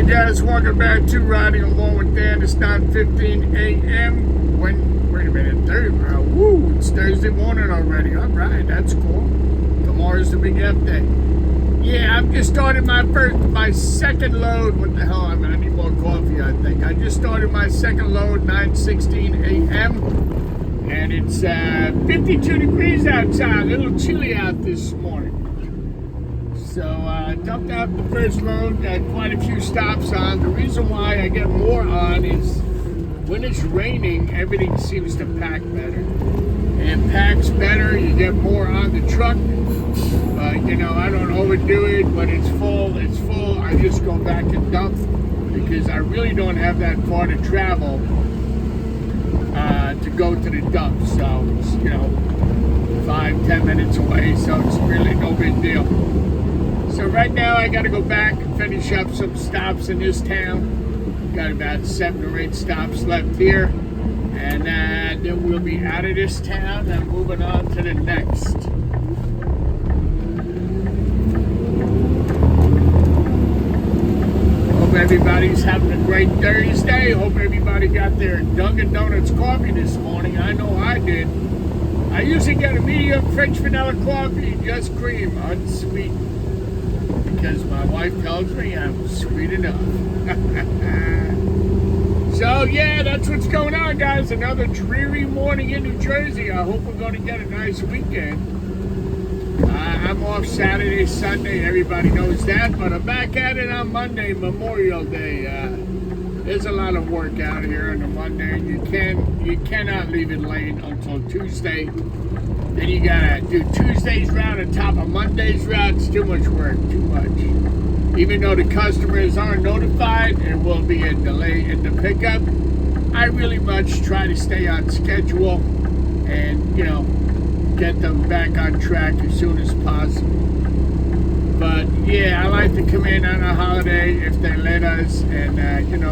morning, guys. Welcome back to Riding Along with Dan. It's 9:15 a.m. Wait a minute, it's Thursday morning already. All right, that's cool. Tomorrow's the big F day. Yeah, I've just started my second load. What the hell? I need more coffee, I think. I just started my second load, 9:16 a.m. And it's 52 degrees outside. A little chilly out this morning. So I dumped out the first load, got quite a few stops on. The reason why I get more on is when it's raining, everything seems to pack better. And it packs better, you get more on the truck. I don't overdo it. When it's full, I just go back and dump because I really don't have that far to travel to go to the dump. So it's, 5-10 minutes away, so it's really no big deal. So right now I got to go back and finish up some stops in this town. Got about 7 or 8 stops left here. And then we'll be out of this town and moving on to the next. Hope everybody's having a great Thursday. Hope everybody got their Dunkin' Donuts coffee this morning. I know I did. I usually get a medium French vanilla coffee, just cream, unsweetened. Because my wife tells me I'm sweet enough. So yeah, that's what's going on, guys. Another dreary morning in New Jersey. I hope we're going to get a nice weekend. I'm off Saturday, Sunday. Everybody knows that. But I'm back at it on Monday, Memorial Day. There's a lot of work out here on a Monday. You cannot leave it late until Tuesday. Then you gotta do Tuesday's route on top of Monday's route. It's too much work, too much. Even though the customers aren't notified, there will be a delay in the pickup. I really much try to stay on schedule and, get them back on track as soon as possible. But yeah, I like to come in on a holiday if they let us. And,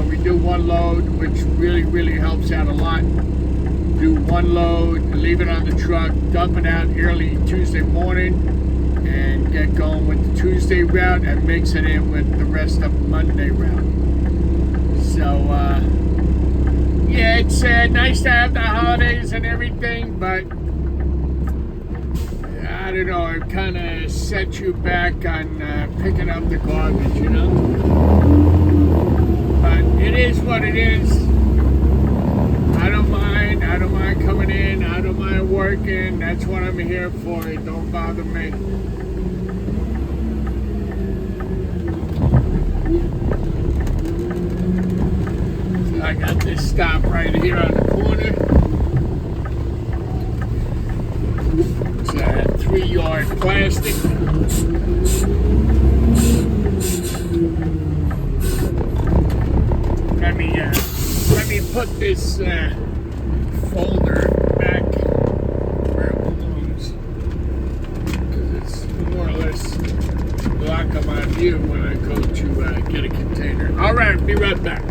we do one load, which really, really helps out a lot. Do one load, leave it on the truck, dump it out early Tuesday morning, and get going with the Tuesday route and mix it in with the rest of the Monday route. So, yeah, it's nice to have the holidays and everything, but I don't know, it kind of sets you back on picking up the garbage, But it is what it is. I don't mind coming in, I don't mind working. That's what I'm here for. It don't bother me. So I got this stop right here on the corner. It's a 3-yard plastic. Let me put this folder back where it belongs, because it's more or less blocking my view when I go to get a container. All right, be right back.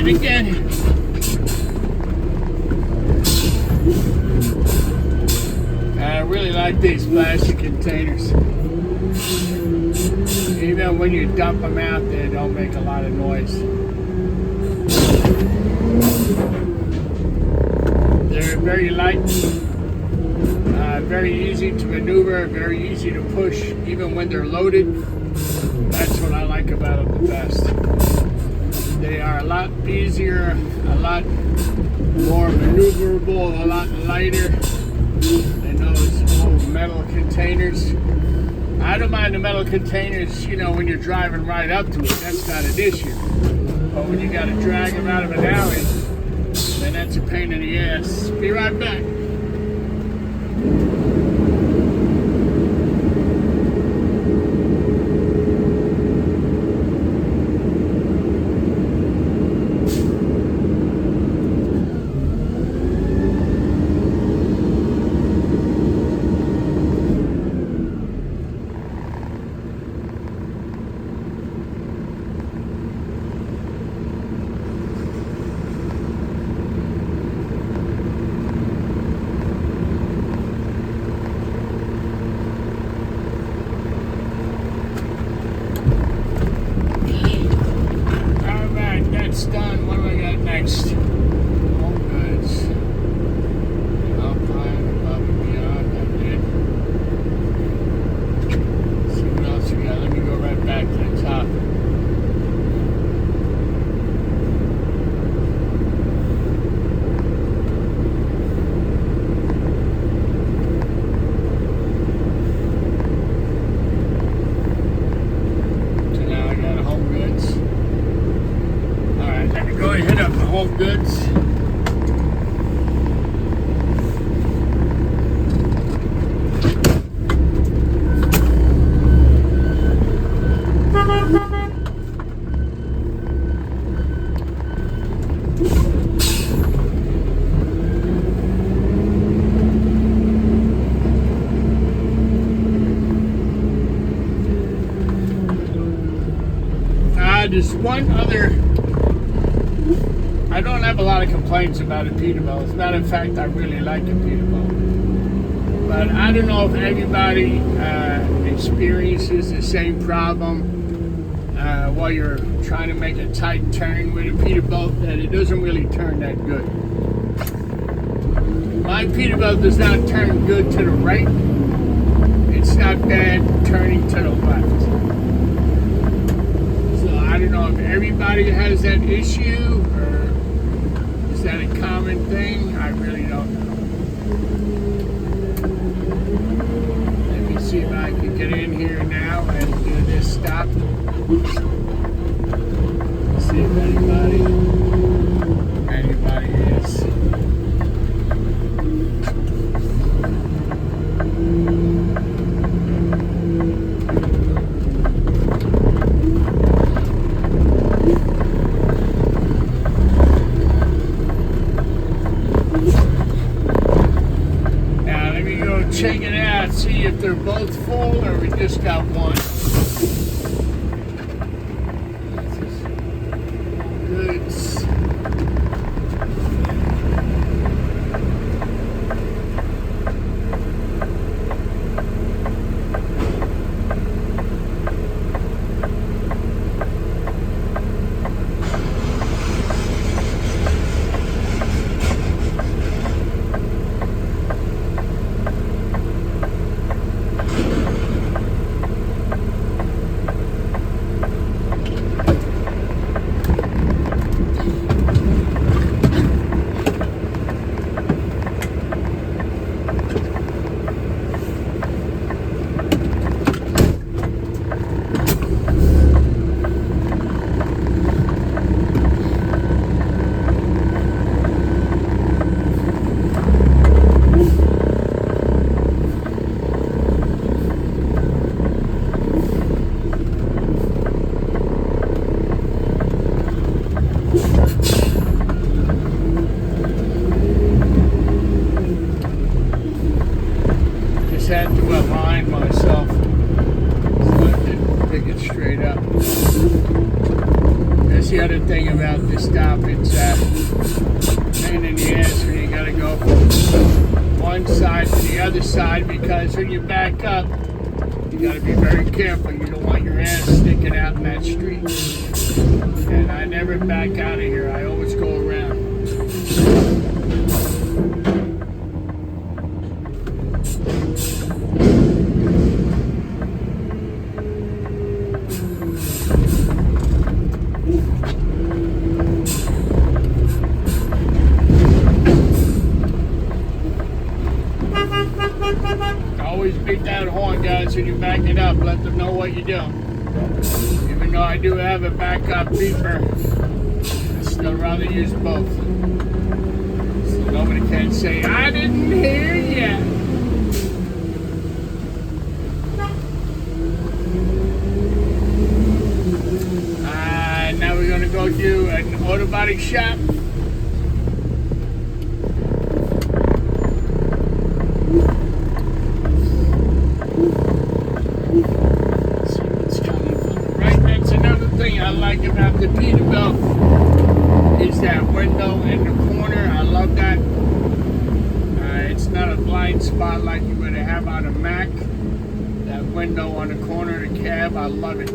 Again. I really like these plastic containers. Even when you dump them out, they don't make a lot of noise. They're very light. Very easy to maneuver, very easy to push, even when they're loaded. That's what I like about them the best. They are a lot easier, a lot more maneuverable, a lot lighter than those old metal containers. I don't mind the metal containers, you know, when you're driving right up to it. That's not an issue. But when you got to drag them out of an alley, then that's a pain in the ass. Be right back. That's done. What do I got next? Home goods. Alpine, above and beyond. That did. Let's see what else we got. Let me go right back to the top. So now I got a home goods. Let me go and hit up the home goods. There's one other. I don't have a lot of complaints about a Peterbilt. As a matter of fact, I really like a Peterbilt. But I don't know if everybody experiences the same problem while you're trying to make a tight turn with a Peterbilt, that it doesn't really turn that good. My Peterbilt does not turn good to the right. It's not bad turning to the left. So I don't know if everybody has that issue, or is that a common thing? I really don't know. Let me see if I can get in here now and do this stop. See if anybody is. Check it out, see if they're both full or we just got one. Goods. Had to align myself so I could pick it straight up. That's the other thing about this stop. It's pain in the ass when you gotta go from one side to the other side, because when you back up, you gotta be very careful. You don't want your ass sticking out in that street. And I never back out of here. I always go around. you back it up. Let them know what you do. Even though I do have a backup beeper, I still rather use both. So nobody can say, I didn't hear you. Now we're going to go do an auto body shop. See what's coming from the right. That's another thing I like about the Peterbilt is that window in the corner. I love that. It's not a blind spot like you would have on a Mac. That window on the corner of the cab, I love it.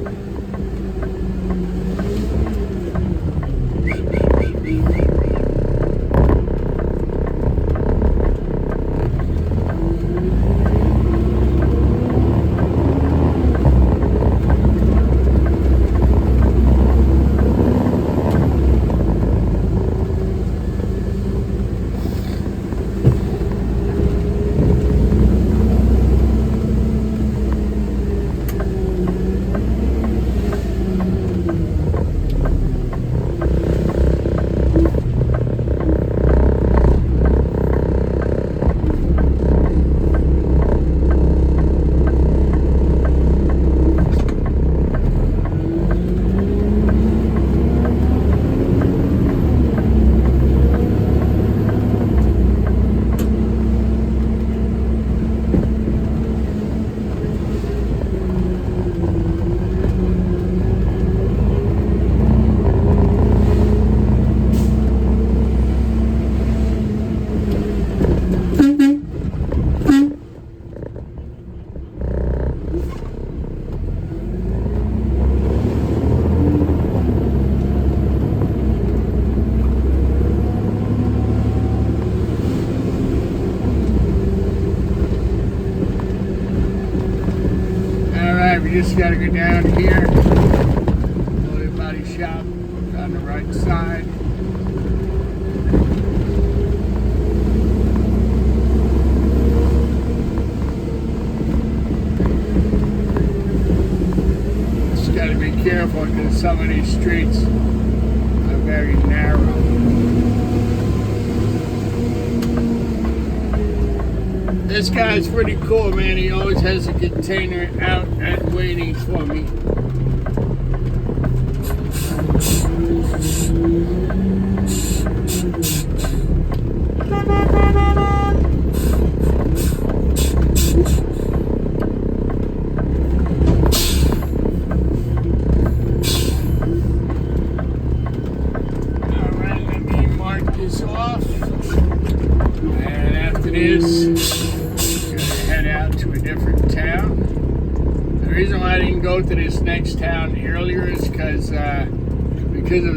We just got to go down here. Auto body shop on the right side. Just got to be careful because some of these streets are very narrow. This guy's pretty cool, man. He always has a container out and waiting for me. Alright, let me mark this off. And after this, to a different town. The reason why I didn't go to this next town earlier is because of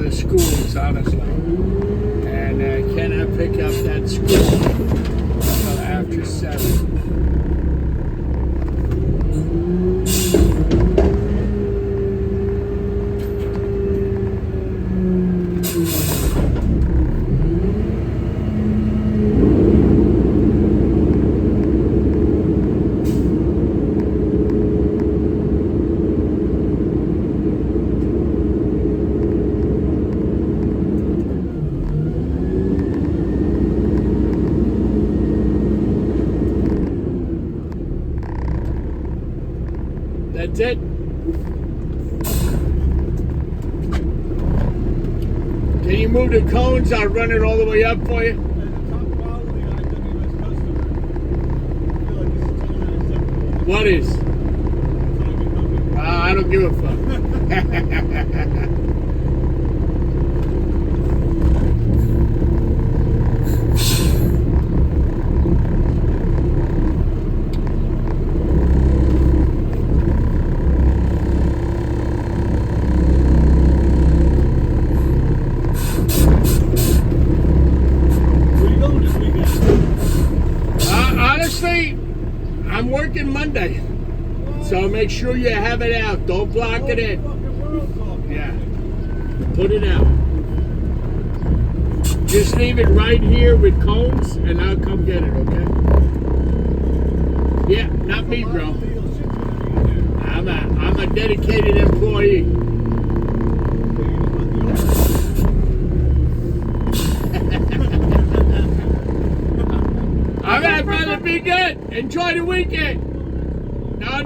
the schools, honestly. And I cannot pick up that school until after 7. That's it. Can you move the cones? I'll run it all the way up for you. What is? I don't give a fuck. Honestly, I'm working Monday, so make sure you have it out. Don't block it in. Yeah, put it out. Just leave it right here with cones, and I'll come get it. Okay? Yeah, not me, bro. dedicated employee. All right, brother, be good. Enjoy the weekend. No.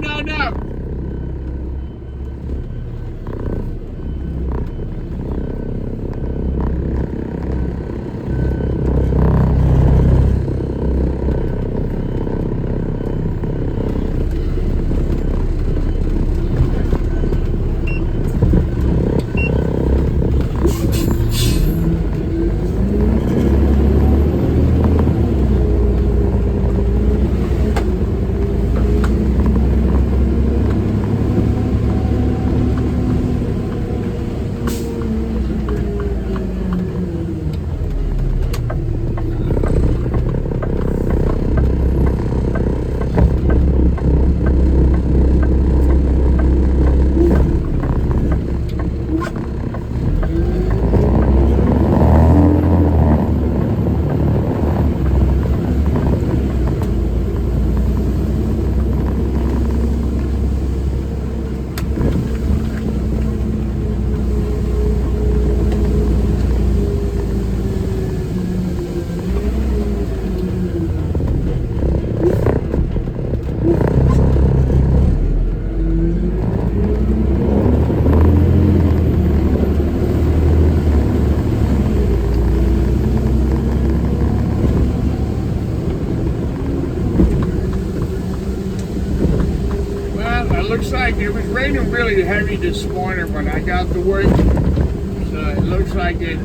Looks like it was raining really heavy this morning when I got to work. So it looks like it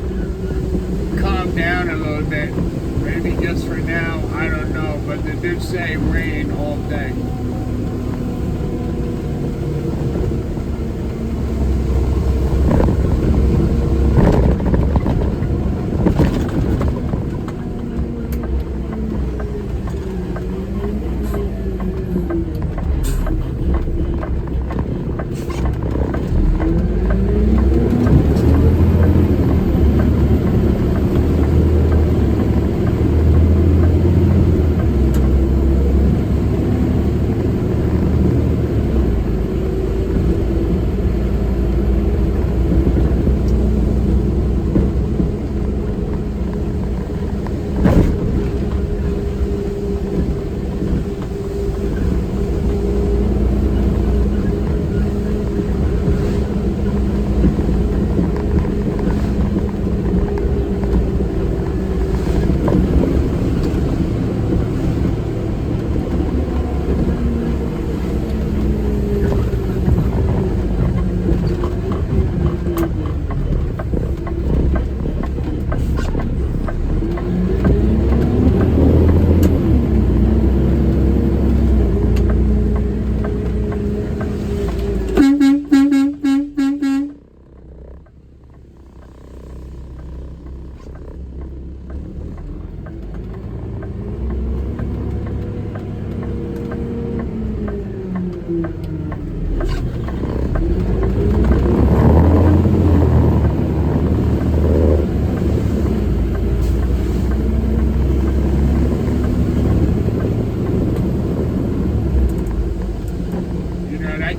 calmed down a little bit. Maybe just for now, I don't know. But they did say rain all day.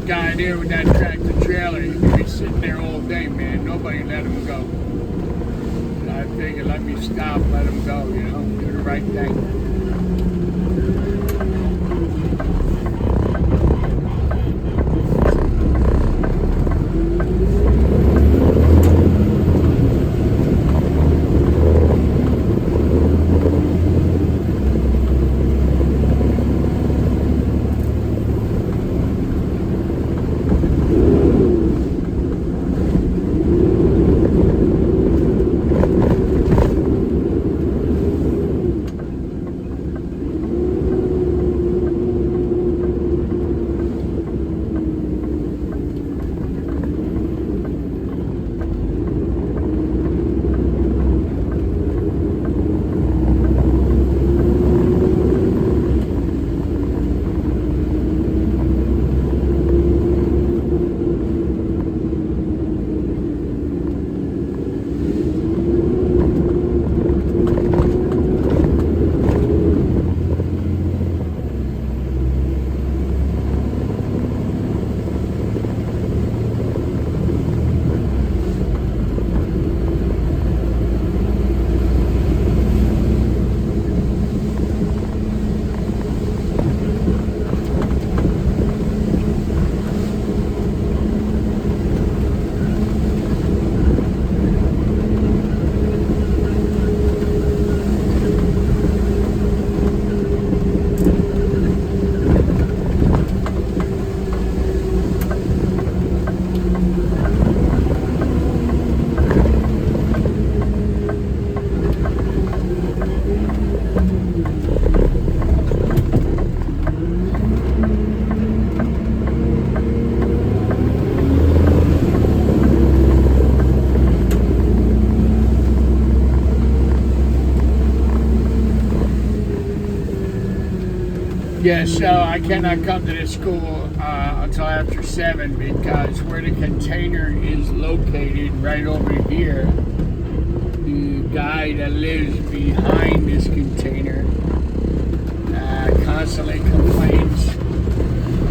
Guy there with that tractor trailer, he could be sitting there all day, man. Nobody let him go. And I figured, let me stop, let him go, you know, do the right thing. Yeah, so I cannot come to this school until after 7 because where the container is located right over here, the guy that lives behind this container constantly complains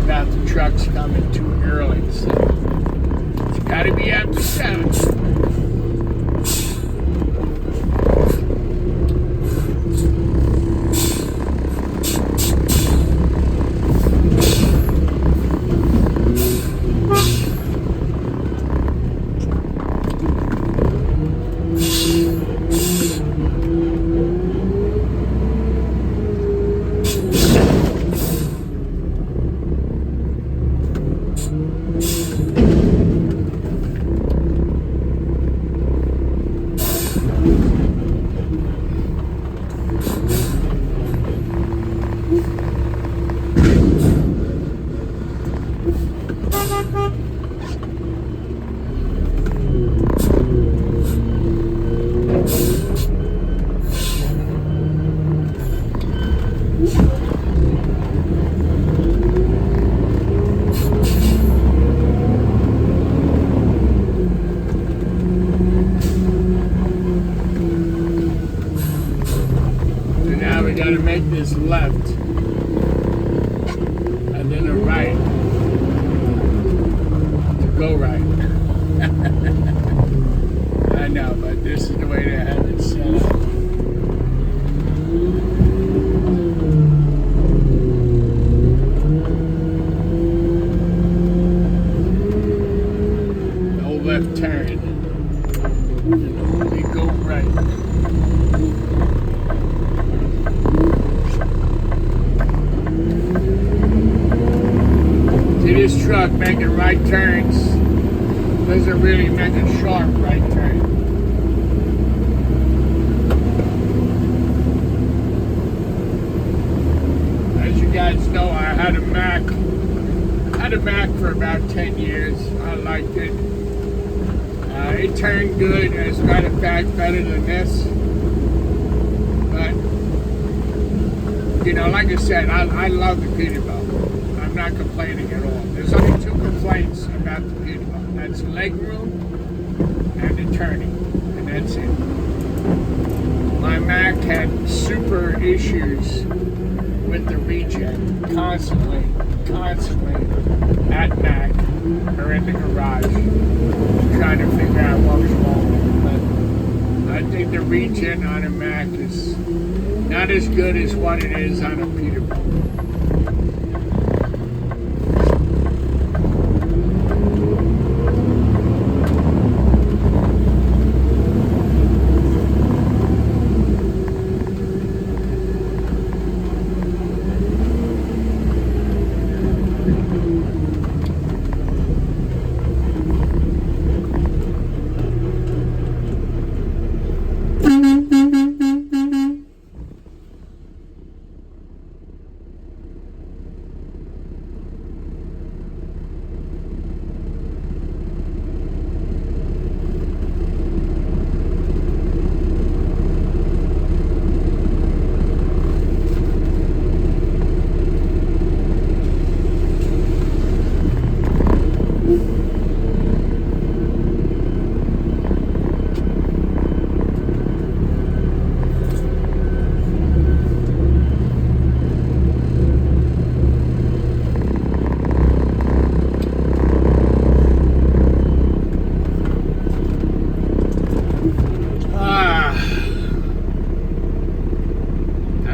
about the trucks coming too early. So it's got to be after 7. We got to make this left and then a right to go right. I know, but this is the way they have it set up. No left turn. And only go right. This truck making right turns doesn't really make a sharp right turn. As you guys know, I had a Mac for about 10 years. I liked it. It turned good, as a matter of fact, better than this. But, you know, like I said, I love the Peterbilt. I'm not complaining at all. There's only 2 complaints about the Peterbilt. That's leg room and the turning, and that's it. My Mac had super issues with the regen, constantly at Mac or in the garage, trying to figure out what was wrong with it. But I think the regen on a Mac is not as good as what it is on a Peterbilt.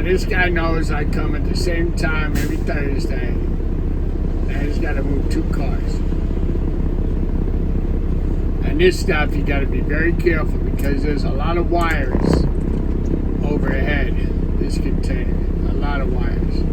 This guy knows I come at the same time every Thursday. Now he's got to move 2 cars. And this stuff you got to be very careful because there's a lot of wires overhead. This container, a lot of wires.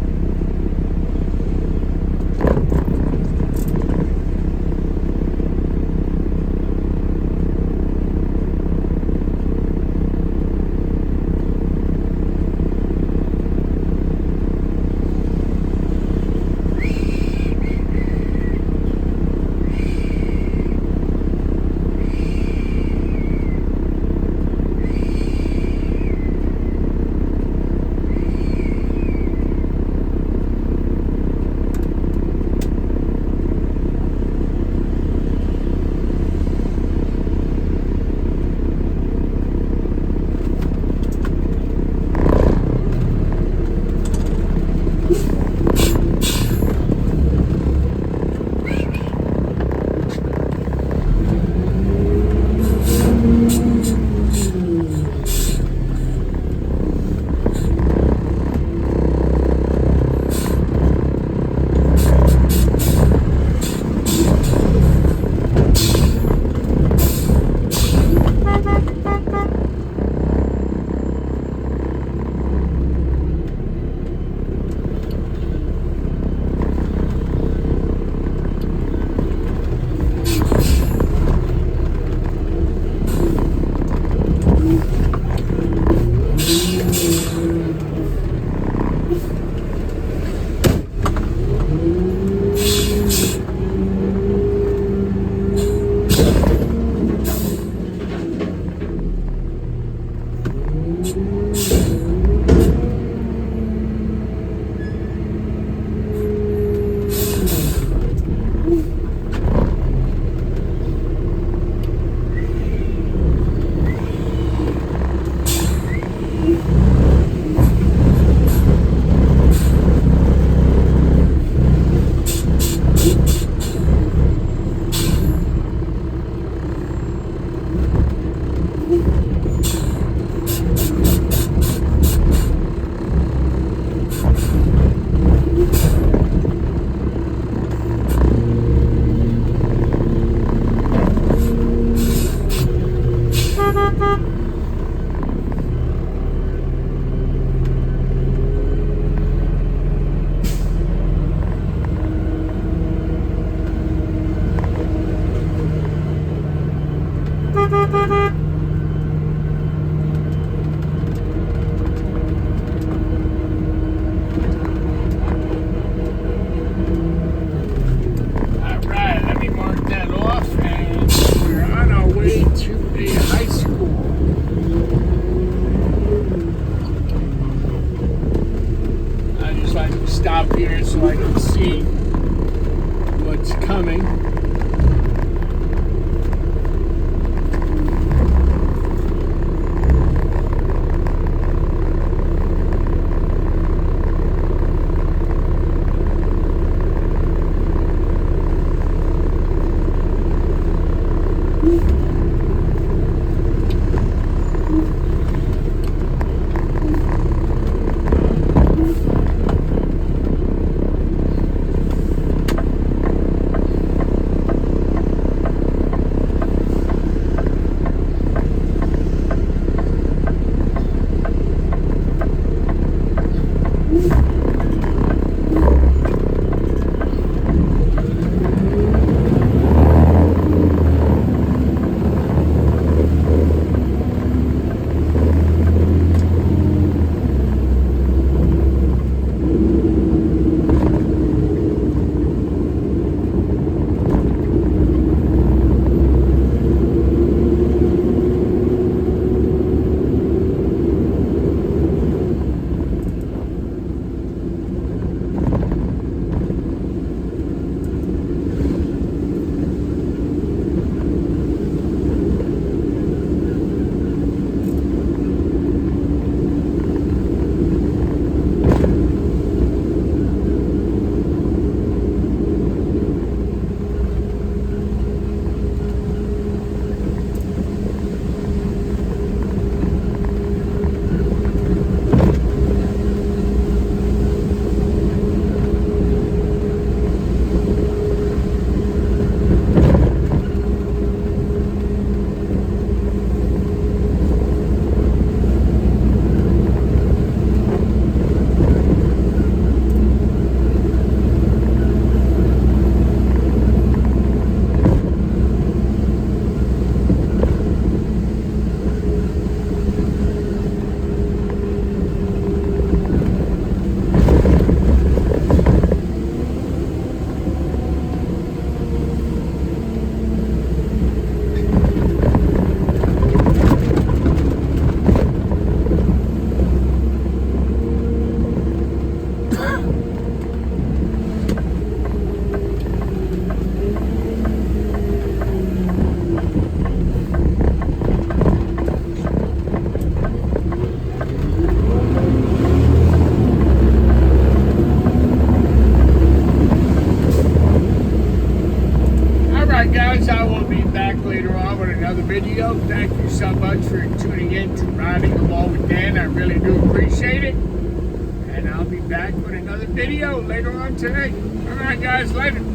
Guys, I will be back later on with another video. Thank you so much for tuning in to Riding Along with Dan. I really do appreciate it. And I'll be back with another video later on today. All right, guys, later.